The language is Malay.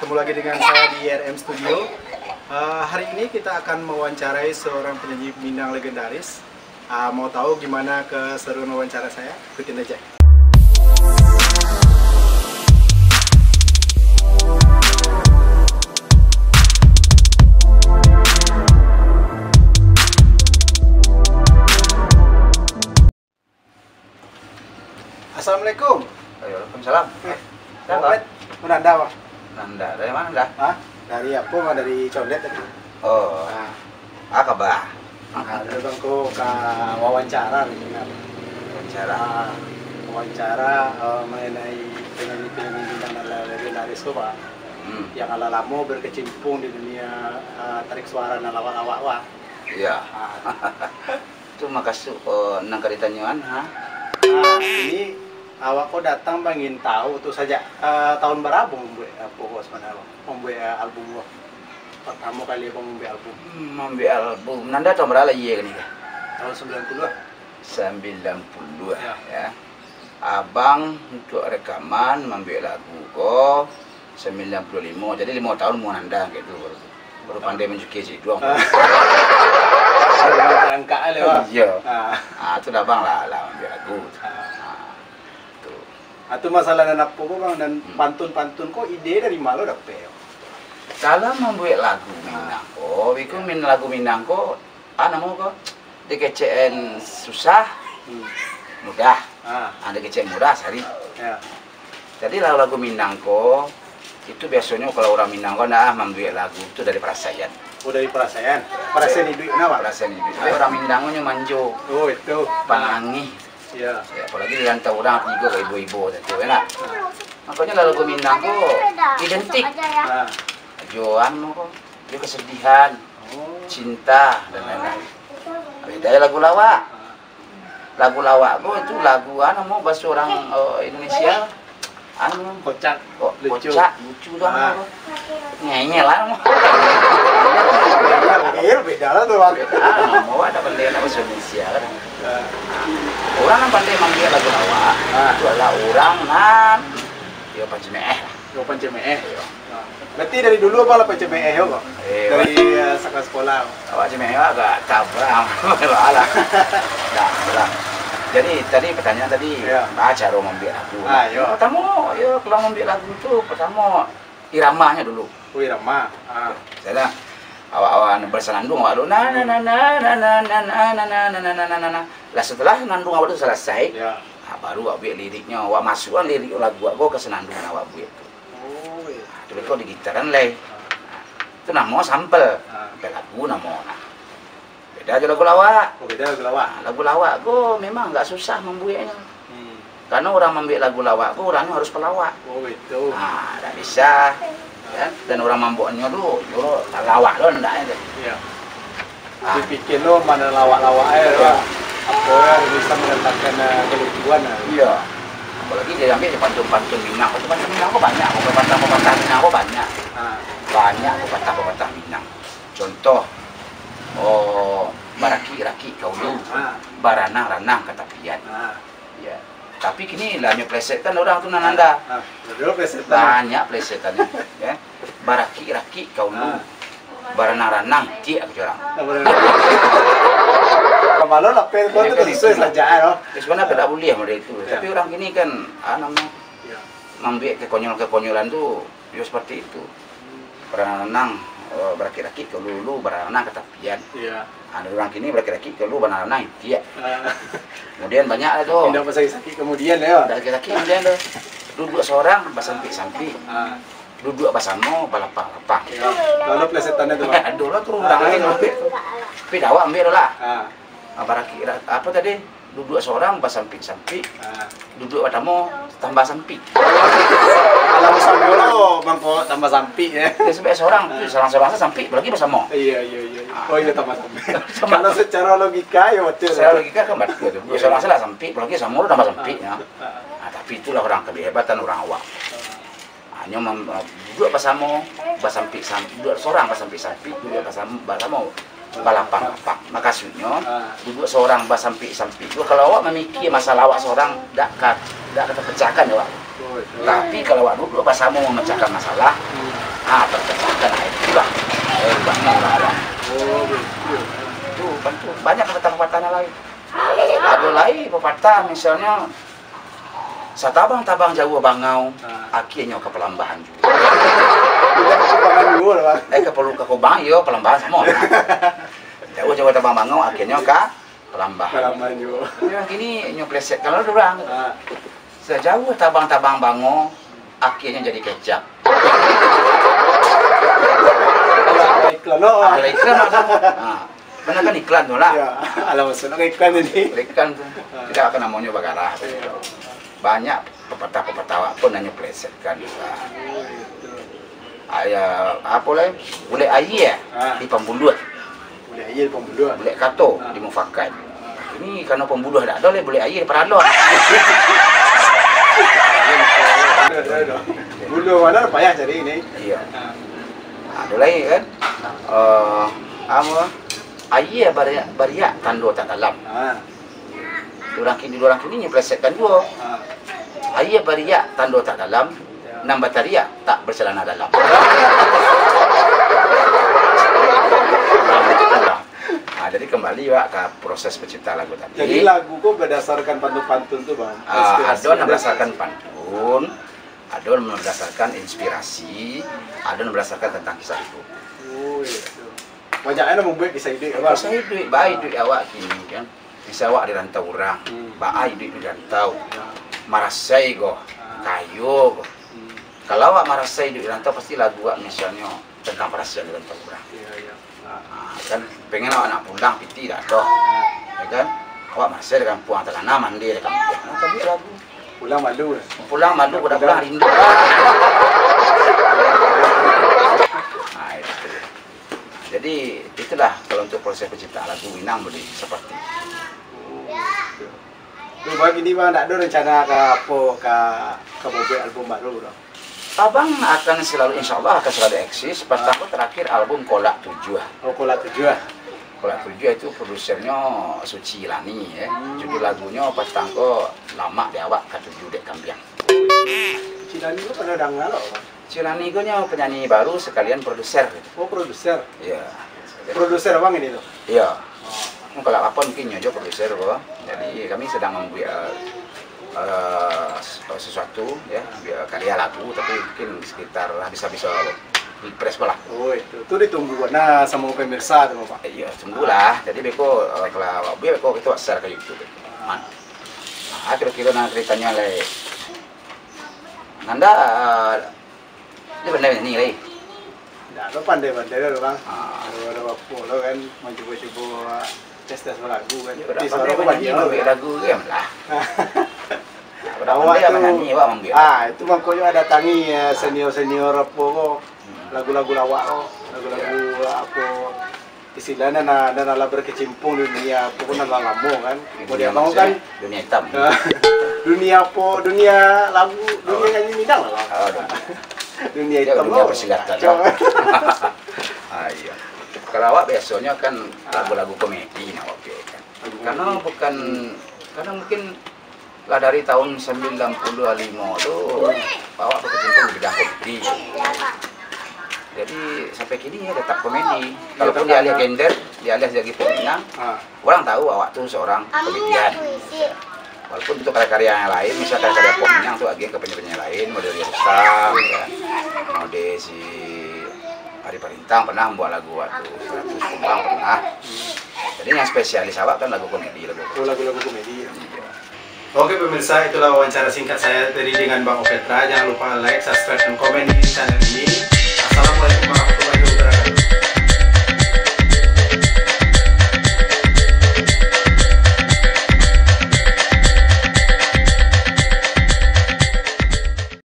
Ketemu lagi dengan saya di RM Studio. Hari ini kita akan mewawancarai seorang penyanyi Minang legendaris. Mau tahu gimana keseruan wawancara saya? Ikutin aja. Assalamualaikum. Waalaikumsalam. Muhammad, Nanda, Pak. Nanda, dari mana Nanda? Hah? Dari apa? Dari Condet tadi. Oh, Akabah. Datang ke wawancara nih. Wawancara. Wawancara mengenai penyanyi-penyanyi Minang legendaris itu, Pak. Yang ala lama berkecimpung di dunia tarik suara dan lawak-lawak, Pak. Iya. Itu makasih nang karitanyoan, ha? Ini awak kok datang pengen tahu tuh saja tahun berapa membuat pokok sebenarnya membuat album gua pertama kali membuat album Membuat album Nanda tahun berapa iya kan ya? tahun 90 ya. Abang untuk rekaman membuat lagu kok 95, jadi 5 tahun mau Nanda gitu baru pandai mencuci sih doang. angka lah. Iya. Itu dah bang lah membuat lagu. Atau masalah anak pokok bang dan pantun-pantun kok ide dari mana dapet? Kalau membuat lagu Minang kok, itu lagu Minang kok, mau kok dikecen susah, mudah, ada kecen mudah sehari. Ya. Jadi lagu Minang kok itu biasanya kalau orang Minang kok membuat lagu itu dari perasaan. Oh dari perasaan? Perasaan hidup kenapa? Perasaan hidup. Tapi orang Minangnya manjo. Oh itu. Panangi. Ya. Apalagi di rantau orang tiga ke ibu-ibu tadi, enak. Makanya lagu Minang kok identik. Joan kok, dia kesedihan, cinta dan lain-lain. Beda lagu lawak. Lagu lawak kok itu lagu mau bahasa orang Indonesia. Kocak, lucu dong. Ngeyel lah mau. Beda lah tuh bang. Mau ada bendera bahasa Indonesia kan. Orang yang pandai manggil lagu lawak itu adalah orang nan dia pancemeeh. Yo pancemeeh. Berarti dari dulu apa lah pancemeeh yo kok? Dari sekolah. Awak pancemeeh agak tabrak. Malah. Dah. Jadi tadi pertanyaan tadi cara membuat lagu. Pertama, kalau membuat lagu itu pertama iramanya dulu. Oh irama. Saya awak-awak bersenandung awak dulu na. Lah setelah senandung awak itu selesai, baru awak buat liriknya, awak masukkan lirik lagu awak ke senandungan awak buat itu. Oh iya. Terus kau di gitaran leh. Itu nama sampel. Lagu nama. Beda aja lagu lawak. Oh beda lagu lawak. Lagu lawak kau memang nggak susah membuatnya. Karena orang membuat lagu lawak kau orangnya harus pelawak. Oh itu. Tak bisa. Ya, dan orang mamboknya dulu lawak lo ndak ya. Iya. Dipikir lo mana lawak-lawak aja apa yang bisa mendatangkan kelucuan. Iya. Apalagi dia ambil di pantun-pantun Minang. Pantun Minang kok banyak, pepatah-pepatah Minang kok banyak. Banyak pepatah-pepatah Minang. Contoh baraki-raki kau lu, baranang-ranang kata pian. Ya. Tapi kini lah plesetan orang tu Nanda. Banyak plesetannya, ya. Baraki-raki kau lu, baranang-ranang tiak orang. Kalau lapel kau tu sesuai saja loh. Sebenarnya tidak boleh mereka itu. Tapi orang kini kan membuat kekonyolan tu, dia seperti itu. Baranang beraki-raki kau lu, baranang kata pian. Ada orang kini beraki-raki kau lu, baranang tiak. Kemudian banyak lah tuh. Tidak pasal sakit kemudian ya. Dah sakit kemudian tuh. Duduk seorang basampi-sampi. Duduk basamo balapang-lapang. Lalu plesetannya tuh. Aduh lah turun tangan itu. Tapi dawa ambil lah. Baraki apa tadi? Duduk seorang basampi-sampi. Duduk padamu tambah sampi. Kalau sambil lo bangko tambah sampi ya. Dia sampai seorang seorang sampi berarti bersama. Iya. Oh iya tambah sampi. Kalau secara logika ya betul. Secara logika kan betul. Seorang salah sampi berarti sama lo tambah sampi ya. Tapi itulah orang kehebatan orang awak. Hanya duduk bersama basampi duduk seorang basampi duduk bersama balapang-lapang. Makasihnya duduk seorang basampi-sampi. Kalau awak memikir masalah awak seorang tidak kata pecahkan ya awak. Tapi kalau awak duduk bersama memecahkan masalah, terpecahkan itu lah. Banyak orang. Oh, begitu. Banyak pepatah-pepatah lain. Ada lain pepatah misalnya satabang-tabang jauh bangau, akhirnya ke pelambahan juga. Kebangan juga lah, Bang. Keperlu ke kubang, yo pelambahan sama. Jauh-jauh tabang bangau, akhirnya ke pelambahan. Pelambahan juga. Yang ini nyopleset kalau orang. Sejauh tabang-tabang bangau, akhirnya jadi kecap. Iklan loh. Ada iklan macam. Benar kan iklan tu lah. Ya, alam senang iklan ini. Iklan tu tidak akan namanya bagara. Banyak pepatah-pepatah pun hanya plesetkan juga. Ayah apa lagi? Boleh ayah di pembuluh. Boleh ayah di pembuluh. Boleh kato di mufakat. Ini karena pembuluh tak ada boleh ayah di peralon. Bulu mana payah cari ini. Iya. Ada lagi kan? Apa? Ayah bariak tando tak dalam. Orang kini nyeplesetkan dua. Ayah bariak tando tak dalam, nambah tariak tak bercelana dalam. Jadi kembali Pak ke proses pencipta lagu tadi. Jadi lagu kok berdasarkan pantun-pantun tuh Bang? Ada berdasarkan pantun, ada berdasarkan inspirasi, ada berdasarkan tentang kisah hidup. Oh iya. Banyaknya membuat kisah hidup ya Bang? Kisah hidup, baik hidup awak kini kan. Kisah awak di rantau orang, baik hidup di rantau. Marasai go, kayu go. Kalau awak marasai hidup di rantau pasti lagu awak misalnya tentang perasaan di rantau orang. Kan pengen awak nak pulang piti dah doh. Ya kan? Awak masih di kampung tanah mandi di kampung. Tapi lagu pulang malu. Pulang malu udah pulang rindu. Jadi itulah kalau untuk proses penciptaan lagu Minang boleh seperti. Tuh bagi ni Bang tak ada rencana ke buat album baru dah. Abang akan selalu, insya Allah akan selalu eksis. Pertama terakhir album Kolak 7. Oh Kolak 7. Kolak 7 itu produsernya Suci Lani ya. Judul lagunya Petangko Lama di Awak Ke-7 Dek Kambiang. Suci Lani itu pernah dengar loh Bang? Suci Lani itu penyanyi baru sekalian produser. Oh produser? Iya. Produser Bang ini tuh? Iya. Kalau apa mungkin aja produser Bang. Jadi kami sedang membuat sesuatu ya karya lagu tapi mungkin sekitar habis-habis pilpres lah. Oh itu ditunggu nah sama pemirsa tuh Pak. Iya tunggulah. Jadi beko kalau beko itu share ke YouTube. Man. Nah kira-kira nak ceritanya le. Nanda dia benar ni le. Dah pandai-pandai dah Bang. Ada apa lo kan mau coba-coba tes lagu kan. Di suara banyak lagu kan lah. Awak tu, menyanyi, awak itu makanya datangi senior-senior apa kok lagu-lagu lawak kok lagu-lagu apa istilahnya nala berkecimpung dunia apa pun nala lamo kan mau dia mau kan dunia hitam dunia apa dunia lagu dunia nyanyi Minang lah dunia hitam dunia persilatan iya kalau awak biasanya kan lagu-lagu komedi awak kan karena mungkin lah dari tahun 95 tuh awak berkecimpung di bidang komedi. Jadi sampai kini ya tetap komedi. Kalaupun dia alias gender, dia alias jadi peminang, orang tahu awak tuh seorang komedian. Walaupun itu karya-karya yang lain, misalnya karya peminang tuh agen ke penyanyi lain, model Rustam, ya. Model si Ari Parintang pernah membuat lagu waktu Ratus Kumbang pernah. Jadi yang spesialis awak kan lagu komedi, lagu-lagu komedi. Oke pemirsa, itulah wawancara singkat saya tadi dengan Bang Opetra. Jangan lupa like, subscribe, dan komen di channel